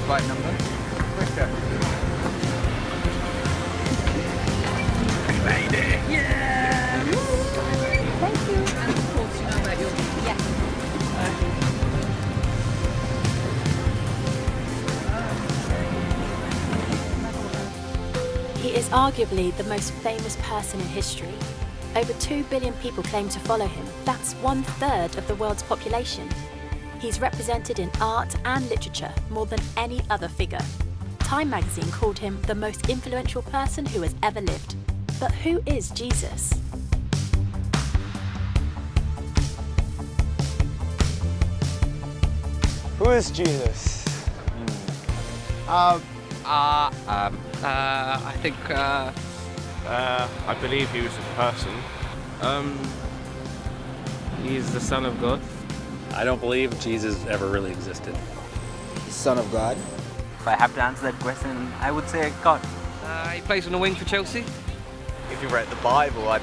flight number. Quicker. We made it! Yeah! Thank you. And of course, you know about your... Yes. He is arguably the most famous person in history. Over 2 billion people claim to follow him. That's 1/3 of the world's population. He's represented in art and literature more than any other figure. Time magazine called him the most influential person who has ever lived. But who is Jesus? Who is Jesus? I think, I believe he was a person. He's the Son of God. I don't believe Jesus ever really existed. Son of God. If I have to answer that question, I would say God. he plays on the wing for Chelsea. If you read the Bible, I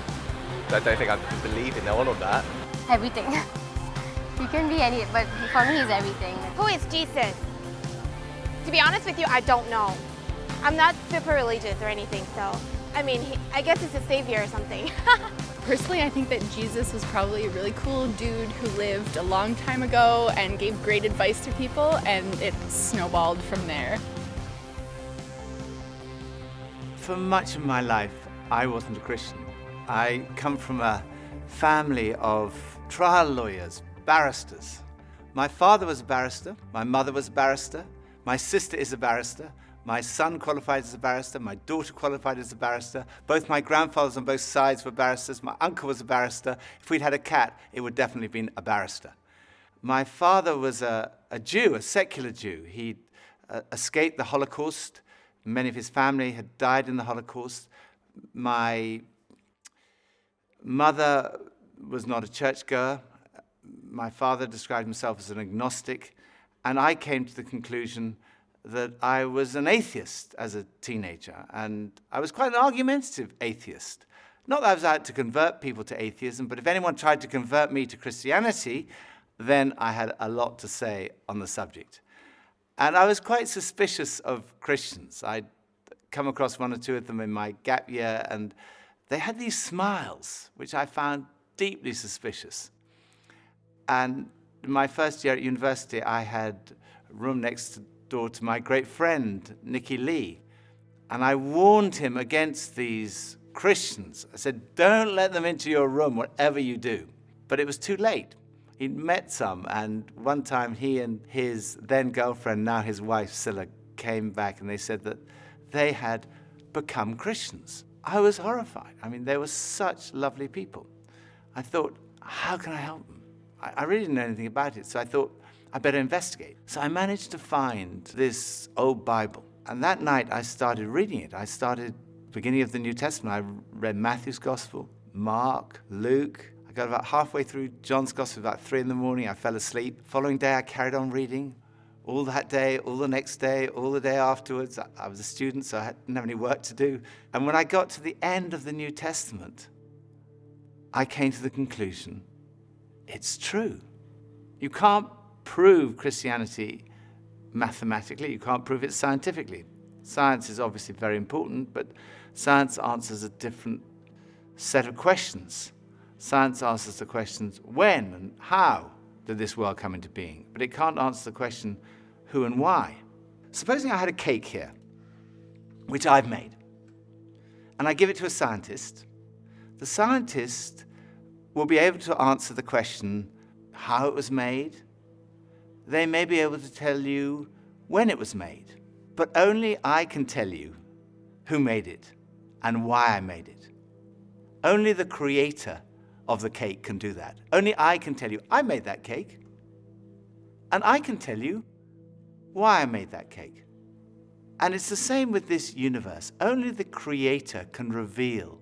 don't think I believe in all of that. Everything. You can be any, but for me, he's everything. Who is Jesus? To be honest with you, I don't know. I'm not super religious or anything, so I mean, I guess he's a savior or something. Personally, I think that Jesus was probably a really cool dude who lived a long time ago and gave great advice to people, and it snowballed from there. For much of my life, I wasn't a Christian. I come from a family of trial lawyers, barristers. My father was a barrister, my mother was a barrister, my sister is a barrister, my son qualified as a barrister, my daughter qualified as a barrister, both my grandfathers on both sides were barristers, my uncle was a barrister. If we'd had a cat, it would definitely have been a barrister. My father was a Jew, a secular Jew. He escaped the Holocaust. Many of his family had died in the Holocaust. My mother was not a churchgoer. My father described himself as an agnostic, and I came to the conclusion that I was an atheist as a teenager, and I was quite an argumentative atheist. Not that I was out to convert people to atheism, but if anyone tried to convert me to Christianity, then I had a lot to say on the subject. And I was quite suspicious of Christians. I'd come across one or two of them in my gap year, and they had these smiles, which I found deeply suspicious. And in my first year at university, I had a room next door to my great friend, Nicky Lee. And I warned him against these Christians. I said, don't let them into your room, whatever you do. But it was too late. He'd met some, and one time he and his then girlfriend, now his wife, Scylla, came back and they said that they had become Christians. I was horrified. I mean, they were such lovely people. I thought, how can I help them? I really didn't know anything about it, so I thought, I better investigate. So I managed to find this old Bible. And that night I started reading it. I started beginning of the New Testament. I read Matthew's Gospel, Mark, Luke. I got about halfway through John's Gospel, about 3 in the morning. I fell asleep. Following day I carried on reading. All that day, all the next day, all the day afterwards. I was a student, so I didn't have any work to do. And when I got to the end of the New Testament, I came to the conclusion, it's true. You can't prove Christianity mathematically. You can't prove it scientifically. Science is obviously very important, but science answers a different set of questions. Science answers the questions, when and how did this world come into being? But it can't answer the question, who and why. Supposing I had a cake here, which I've made, and I give it to a scientist, the scientist will be able to answer the question, how it was made. They may be able to tell you when it was made, but only I can tell you who made it and why I made it. Only the creator of the cake can do that. Only I can tell you, I made that cake, and I can tell you why I made that cake. And it's the same with this universe. Only the creator can reveal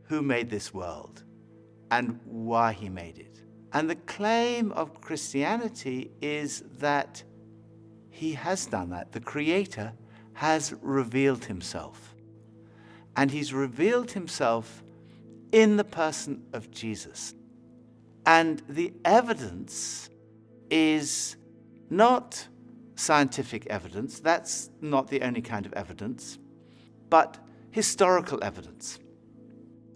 who made this world and why he made it. And the claim of Christianity is that he has done that. The Creator has revealed himself. And he's revealed himself in the person of Jesus. And the evidence is not scientific evidence. That's not the only kind of evidence, but historical evidence.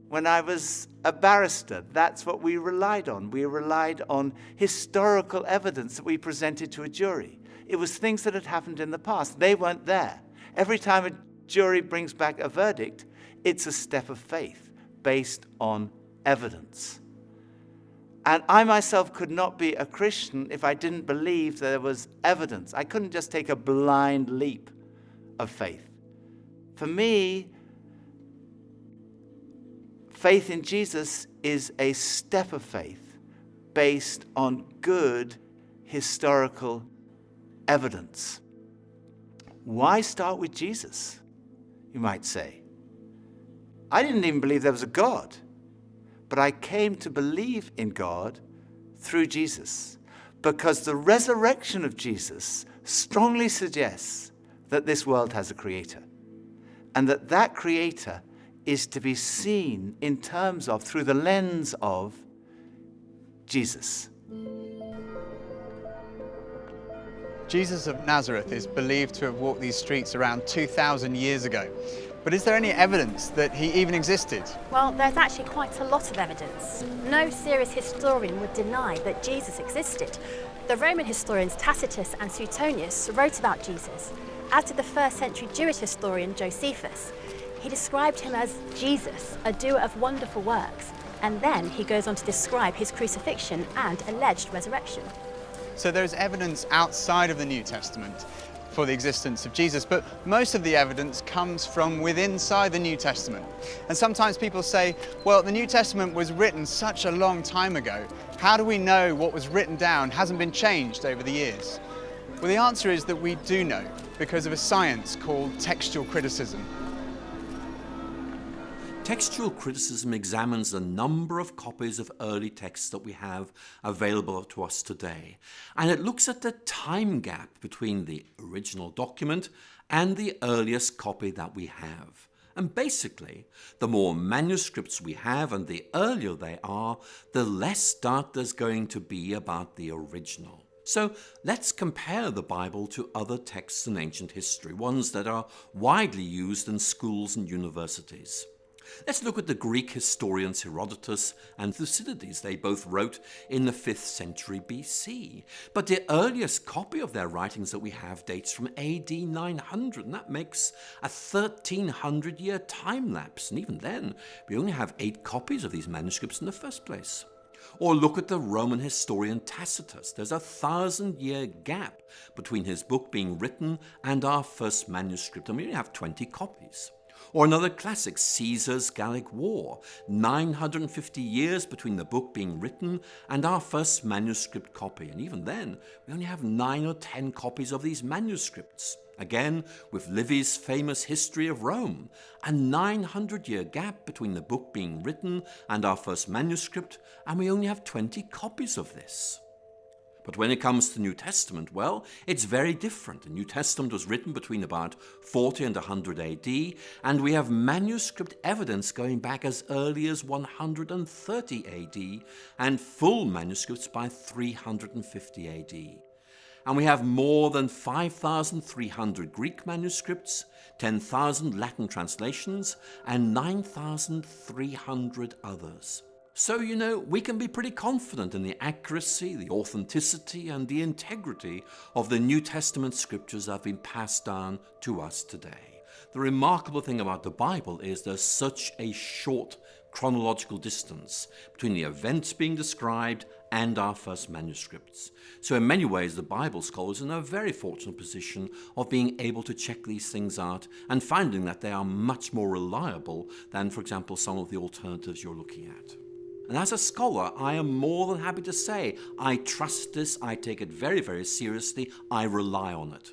When I was a barrister, that's what we relied on. We relied on historical evidence that we presented to a jury. It was things that had happened in the past. They weren't there. Every time a jury brings back a verdict, it's a step of faith based on evidence. And I myself could not be a Christian if I didn't believe there was evidence. I couldn't just take a blind leap of faith. For me, faith in Jesus is a step of faith based on good historical evidence. Why start with Jesus, you might say? I didn't even believe there was a God, but I came to believe in God through Jesus because the resurrection of Jesus strongly suggests that this world has a creator and that creator is to be seen in terms of, through the lens of, Jesus. Jesus of Nazareth is believed to have walked these streets around 2,000 years ago. But is there any evidence that he even existed? Well, there's actually quite a lot of evidence. No serious historian would deny that Jesus existed. The Roman historians Tacitus and Suetonius wrote about Jesus, as did the first century Jewish historian Josephus. He described him as Jesus, a doer of wonderful works, and then he goes on to describe his crucifixion and alleged resurrection. So there's evidence outside of the New Testament for the existence of Jesus, but most of the evidence comes from within the New Testament. And sometimes people say, well, the New Testament was written such a long time ago. How do we know what was written down hasn't been changed over the years? Well, the answer is that we do know because of a science called textual criticism. Textual criticism examines the number of copies of early texts that we have available to us today, and it looks at the time gap between the original document and the earliest copy that we have. And basically, the more manuscripts we have and the earlier they are, the less doubt there's going to be about the original. So let's compare the Bible to other texts in ancient history, ones that are widely used in schools and universities. Let's look at the Greek historians Herodotus and Thucydides. They both wrote in the 5th century BC. But the earliest copy of their writings that we have dates from AD 900, and that makes a 1300-year time lapse. And even then, we only have 8 copies of these manuscripts in the first place. Or look at the Roman historian Tacitus. There's a 1,000-year gap between his book being written and our first manuscript, and we only have 20 copies. Or another classic, Caesar's Gallic War, 950 years between the book being written and our first manuscript copy. And even then, we only have 9 or 10 copies of these manuscripts. Again, with Livy's famous History of Rome, a 900-year gap between the book being written and our first manuscript, and we only have 20 copies of this. But when it comes to the New Testament, well, it's very different. The New Testament was written between about 40 and 100 AD, and we have manuscript evidence going back as early as 130 AD, and full manuscripts by 350 AD. And we have more than 5,300 Greek manuscripts, 10,000 Latin translations, and 9,300 others. So, we can be pretty confident in the accuracy, the authenticity, and the integrity of the New Testament scriptures that have been passed down to us today. The remarkable thing about the Bible is there's such a short chronological distance between the events being described and our first manuscripts. So in many ways, the Bible scholars are in a very fortunate position of being able to check these things out and finding that they are much more reliable than, for example, some of the alternatives you're looking at. And as a scholar, I am more than happy to say I trust this, I take it very, very seriously, I rely on it.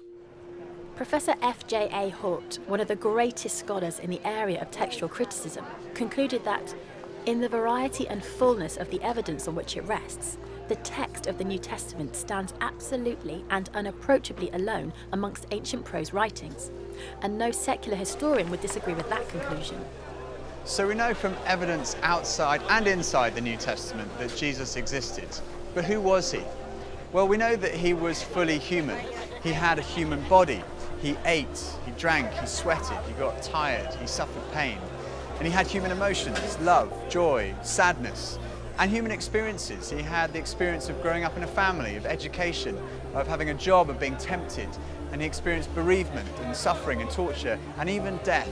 Professor F.J.A. Hort, one of the greatest scholars in the area of textual criticism, concluded that, in the variety and fullness of the evidence on which it rests, the text of the New Testament stands absolutely and unapproachably alone amongst ancient prose writings, and no secular historian would disagree with that conclusion. So we know from evidence outside and inside the New Testament that Jesus existed. But who was he? Well, we know that he was fully human. He had a human body. He ate, he drank, he sweated, he got tired, he suffered pain. And he had human emotions, love, joy, sadness, and human experiences. He had the experience of growing up in a family, of education, of having a job, of being tempted. And he experienced bereavement and suffering and torture and even death.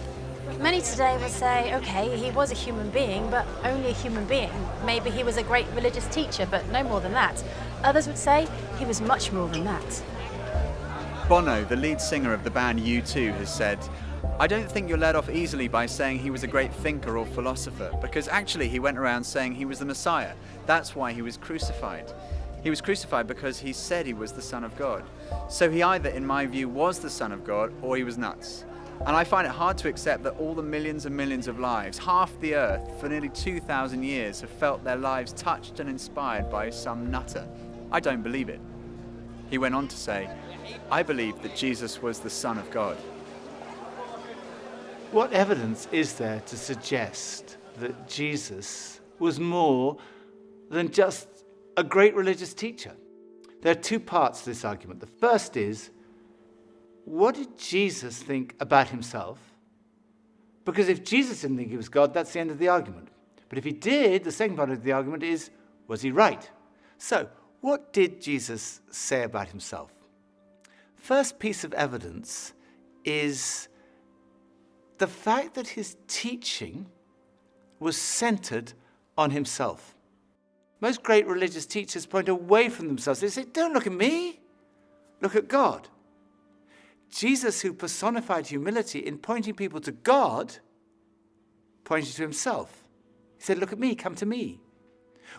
Many today would say, okay, he was a human being, but only a human being. Maybe he was a great religious teacher, but no more than that. Others would say he was much more than that. Bono, the lead singer of the band U2, has said, I don't think you're let off easily by saying he was a great thinker or philosopher, because actually he went around saying he was the Messiah. That's why he was crucified. He was crucified because he said he was the Son of God. So he either, in my view, was the Son of God or he was nuts. And I find it hard to accept that all the millions and millions of lives, half the earth, for nearly 2,000 years, have felt their lives touched and inspired by some nutter. I don't believe it. He went on to say, I believe that Jesus was the Son of God. What evidence is there to suggest that Jesus was more than just a great religious teacher? There are two parts to this argument. The first is, what did Jesus think about himself? Because if Jesus didn't think he was God, that's the end of the argument. But if he did, the second part of the argument is, was he right? So, what did Jesus say about himself? First piece of evidence is the fact that his teaching was centered on himself. Most great religious teachers point away from themselves. They say, don't look at me, look at God. Jesus, who personified humility in pointing people to God, pointed to himself. He said, look at me, come to me.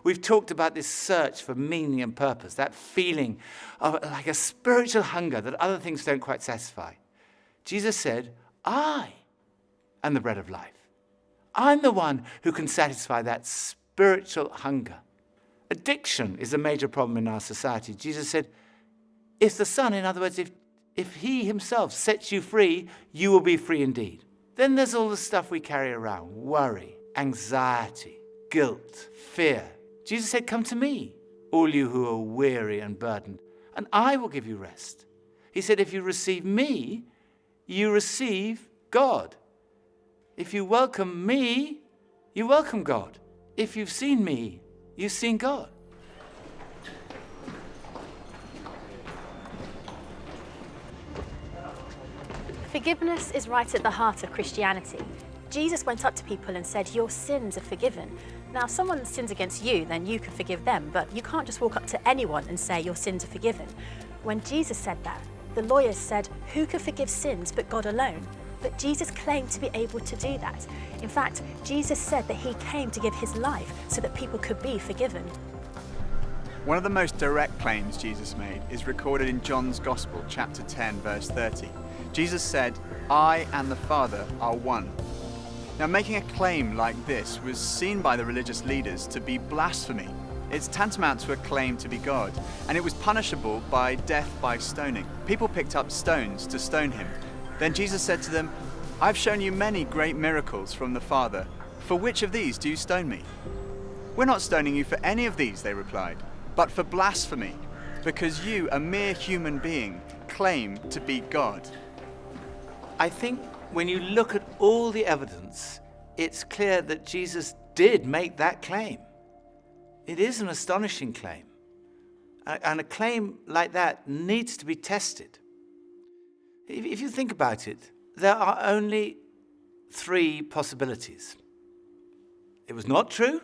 We've talked about this search for meaning and purpose, that feeling of like a spiritual hunger that other things don't quite satisfy. Jesus said, I am the bread of life. I'm the one who can satisfy that spiritual hunger. Addiction is a major problem in our society. Jesus said, if the Son, in other words, if he himself sets you free, you will be free indeed. Then there's all the stuff we carry around, worry, anxiety, guilt, fear. Jesus said, come to me, all you who are weary and burdened, and I will give you rest. He said, if you receive me, you receive God. If you welcome me, you welcome God. If you've seen me, you've seen God. Forgiveness is right at the heart of Christianity. Jesus went up to people and said, your sins are forgiven. Now, if someone sins against you, then you can forgive them, but you can't just walk up to anyone and say your sins are forgiven. When Jesus said that, the lawyers said, who can forgive sins but God alone? But Jesus claimed to be able to do that. In fact, Jesus said that he came to give his life so that people could be forgiven. One of the most direct claims Jesus made is recorded in John's Gospel, chapter 10, verse 30. Jesus said, I and the Father are one. Now, making a claim like this was seen by the religious leaders to be blasphemy. It's tantamount to a claim to be God, and it was punishable by death by stoning. People picked up stones to stone him. Then Jesus said to them, I've shown you many great miracles from the Father. For which of these do you stone me? We're not stoning you for any of these, they replied, but for blasphemy, because you, a mere human being, claim to be God. I think when you look at all the evidence, it's clear that Jesus did make that claim. It is an astonishing claim. And a claim like that needs to be tested. If you think about it, there are only three possibilities. It was not true,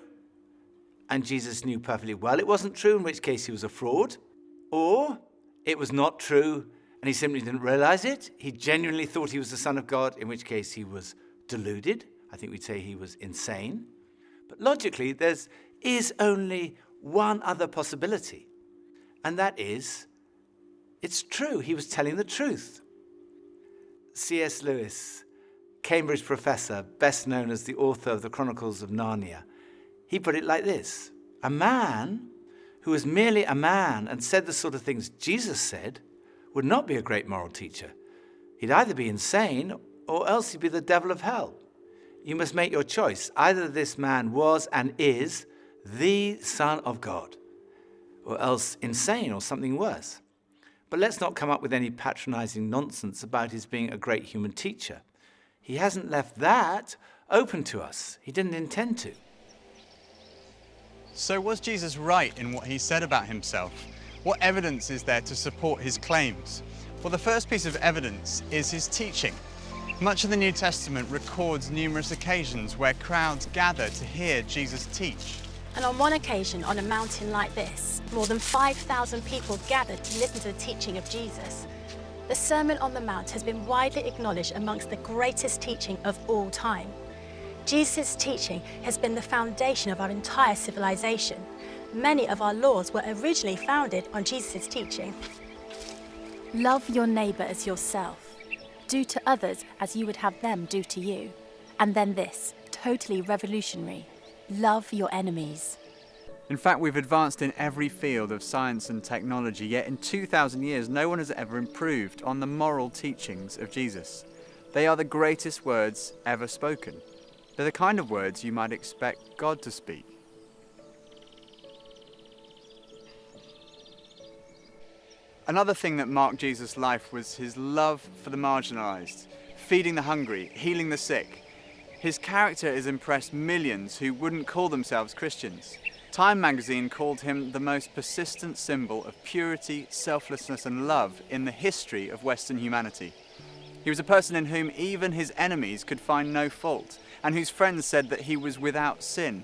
and Jesus knew perfectly well it wasn't true, in which case he was a fraud. Or it was not true, and he simply didn't realize it. He genuinely thought he was the Son of God, in which case he was deluded. I think we'd say he was insane. But logically, there is only one other possibility, and that is, it's true. He was telling the truth. C.S. Lewis, Cambridge professor, best known as the author of the Chronicles of Narnia, he put it like this: a man who was merely a man and said the sort of things Jesus said would not be a great moral teacher. He'd either be insane or else he'd be the devil of hell. You must make your choice. Either this man was and is the Son of God, or else insane or something worse. But let's not come up with any patronizing nonsense about his being a great human teacher. He hasn't left that open to us. He didn't intend to. So was Jesus right in what he said about himself? What evidence is there to support his claims? Well, the first piece of evidence is his teaching. Much of the New Testament records numerous occasions where crowds gather to hear Jesus teach. And on one occasion, on a mountain like this, more than 5,000 people gathered to listen to the teaching of Jesus. The Sermon on the Mount has been widely acknowledged amongst the greatest teaching of all time. Jesus' teaching has been the foundation of our entire civilization. Many of our laws were originally founded on Jesus' teaching. Love your neighbour as yourself. Do to others as you would have them do to you. And then this, totally revolutionary. Love your enemies. In fact, we've advanced in every field of science and technology, yet in 2,000 years, no one has ever improved on the moral teachings of Jesus. They are the greatest words ever spoken. They're the kind of words you might expect God to speak. Another thing that marked Jesus' life was his love for the marginalised, feeding the hungry, healing the sick. His character has impressed millions who wouldn't call themselves Christians. Time magazine called him the most persistent symbol of purity, selflessness and love in the history of Western humanity. He was a person in whom even his enemies could find no fault, and whose friends said that he was without sin.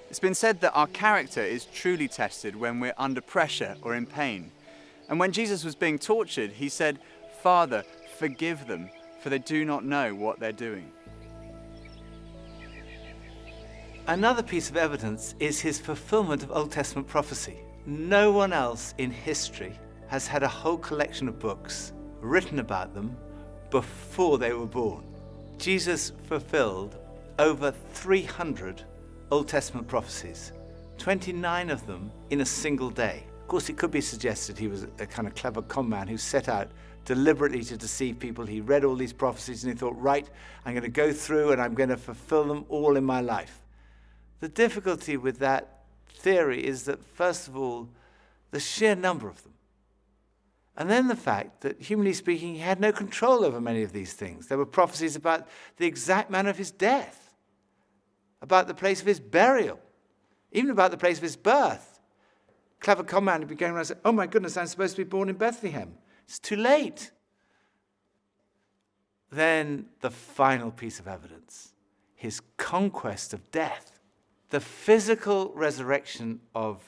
It's been said that our character is truly tested when we're under pressure or in pain. And when Jesus was being tortured, he said, "Father, forgive them, for they do not know what they're doing." Another piece of evidence is his fulfillment of Old Testament prophecy. No one else in history has had a whole collection of books written about them before they were born. Jesus fulfilled over 300 Old Testament prophecies, 29 of them in a single day. Of course, it could be suggested he was a kind of clever con man who set out deliberately to deceive people. He read all these prophecies and he thought, right, I'm going to go through and I'm going to fulfill them all in my life. The difficulty with that theory is that, first of all, the sheer number of them. And then the fact that, humanly speaking, he had no control over many of these things. There were prophecies about the exact manner of his death, about the place of his burial, even about the place of his birth. Clever con man would be going around and say, oh my goodness, I'm supposed to be born in Bethlehem. It's too late. Then the final piece of evidence, his conquest of death. The physical resurrection of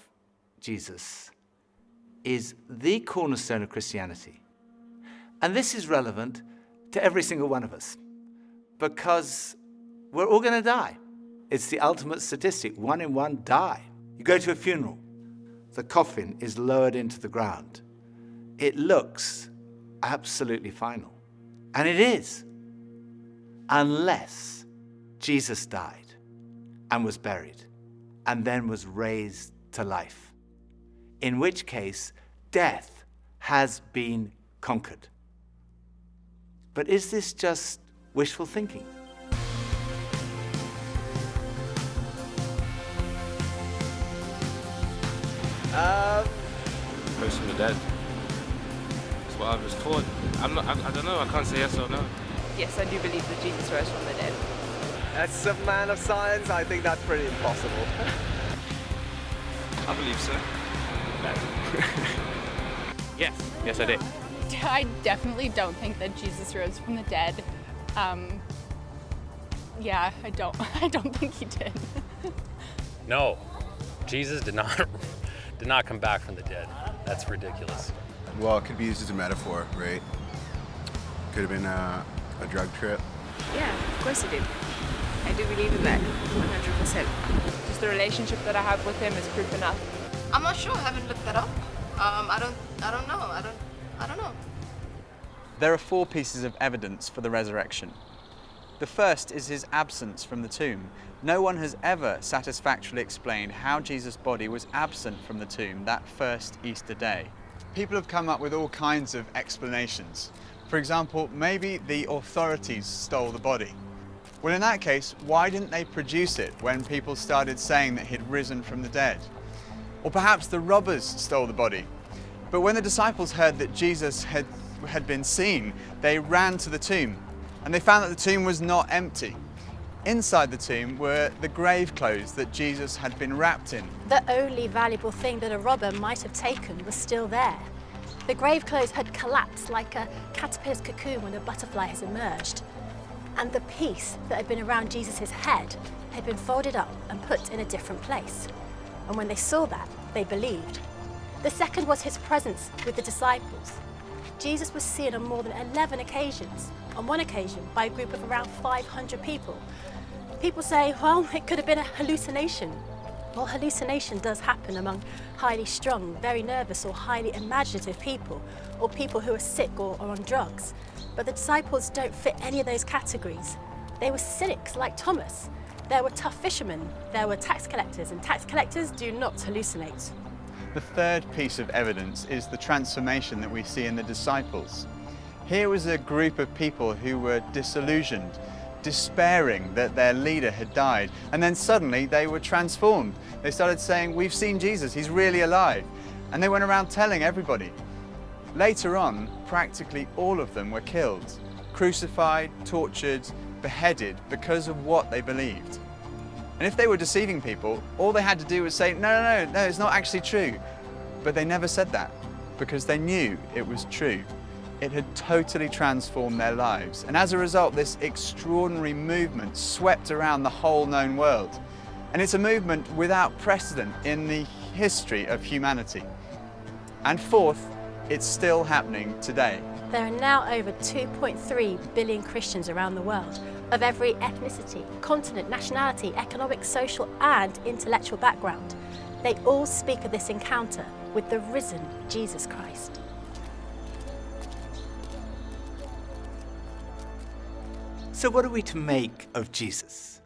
Jesus is the cornerstone of Christianity. And this is relevant to every single one of us because we're all going to die. It's the ultimate statistic. 1 in 1 die. You go to a funeral. The coffin is lowered into the ground. It looks absolutely final. And it is. Unless Jesus died and was buried and then was raised to life. In which case, death has been conquered. But is this just wishful thinking? Rose from the dead. That's what I was taught. I don't know, I can't say yes or no. Yes, I do believe that Jesus rose from the dead. As a man of science, I think that's pretty impossible. I believe so. No. Yes, I did. I definitely don't think that Jesus rose from the dead. Yeah, I don't think he did. No, Jesus did not come back from the dead. That's ridiculous. Well, it could be used as a metaphor, right? Could have been a drug trip. Yeah, of course he did. I do believe in that, 100%. Just the relationship that I have with him is proof enough. I'm not sure. I haven't looked that up. I don't know. I don't know. There are 4 pieces of evidence for the resurrection. The first is his absence from the tomb. No one has ever satisfactorily explained how Jesus' body was absent from the tomb that first Easter day. People have come up with all kinds of explanations. For example, maybe the authorities stole the body. Well, in that case, why didn't they produce it when people started saying that he'd risen from the dead? Or perhaps the robbers stole the body. But when the disciples heard that Jesus had been seen, they ran to the tomb, and they found that the tomb was not empty. Inside the tomb were the grave clothes that Jesus had been wrapped in. The only valuable thing that a robber might have taken was still there. The grave clothes had collapsed like a caterpillar's cocoon when a butterfly has emerged. And the piece that had been around Jesus' head had been folded up and put in a different place. And when they saw that, they believed. The second was his presence with the disciples. Jesus was seen on more than 11 occasions, on one occasion by a group of around 500 people. People say, well, it could have been a hallucination. Well, hallucination does happen among highly strung, very nervous or highly imaginative people, or people who are sick or on drugs. But the disciples don't fit any of those categories. They were cynics like Thomas. There were tough fishermen, there were tax collectors, and tax collectors do not hallucinate. The third piece of evidence is the transformation that we see in the disciples. Here was a group of people who were disillusioned, despairing that their leader had died, and then suddenly they were transformed. They started saying, we've seen Jesus, he's really alive. And they went around telling everybody. Later on, practically all of them were killed, crucified, tortured, beheaded because of what they believed. And if they were deceiving people, all they had to do was say, no, it's not actually true. But they never said that because they knew it was true. It had totally transformed their lives. And as a result, this extraordinary movement swept around the whole known world. And it's a movement without precedent in the history of humanity. And fourth, it's still happening today. There are now over 2.3 billion Christians around the world, of every ethnicity, continent, nationality, economic, social and intellectual background. They all speak of this encounter with the risen Jesus Christ. So what are we to make of Jesus?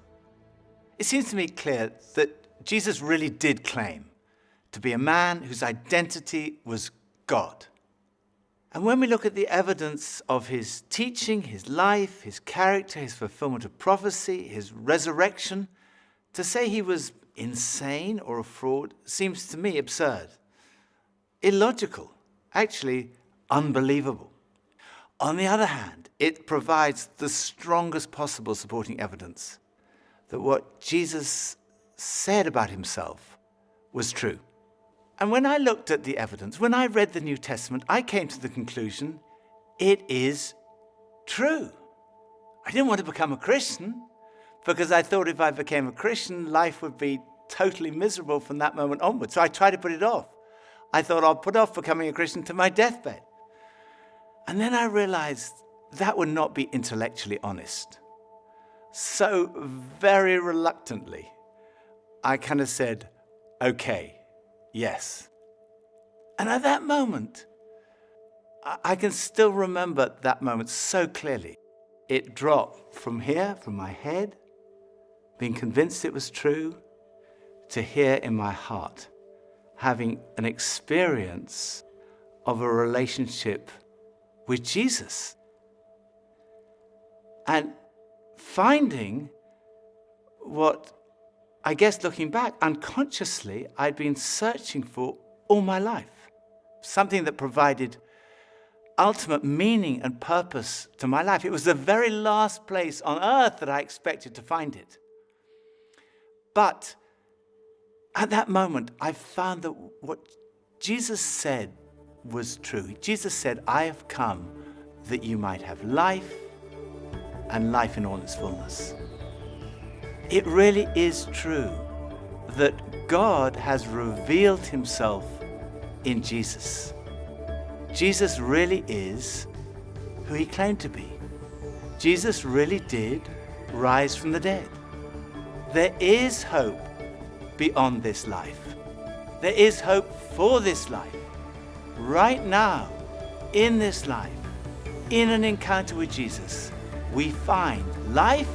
It seems to me clear that Jesus really did claim to be a man whose identity was God. And when we look at the evidence of his teaching, his life, his character, his fulfillment of prophecy, his resurrection, to say he was insane or a fraud seems to me absurd, illogical, actually unbelievable. On the other hand, it provides the strongest possible supporting evidence that what Jesus said about himself was true. And when I looked at the evidence, when I read the New Testament, I came to the conclusion it is true. I didn't want to become a Christian because I thought if I became a Christian, life would be totally miserable from that moment onwards. So I tried to put it off. I thought I'll put off becoming a Christian to my deathbed. And then I realized that would not be intellectually honest. So very reluctantly, I kind of said, okay. Yes. And at that moment, I can still remember that moment so clearly. It dropped from here, from my head, being convinced it was true, to here in my heart, having an experience of a relationship with Jesus. And finding what, I guess looking back, unconsciously, I'd been searching for all my life. Something that provided ultimate meaning and purpose to my life. It was the very last place on earth that I expected to find it. But at that moment, I found that what Jesus said was true. Jesus said, I have come that you might have life and life in all its fullness. It really is true that God has revealed himself in Jesus. Jesus really is who he claimed to be. Jesus really did rise from the dead. There is hope beyond this life. There is hope for this life. Right now, in this life, in an encounter with Jesus, we find life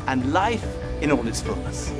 and life in all its fullness.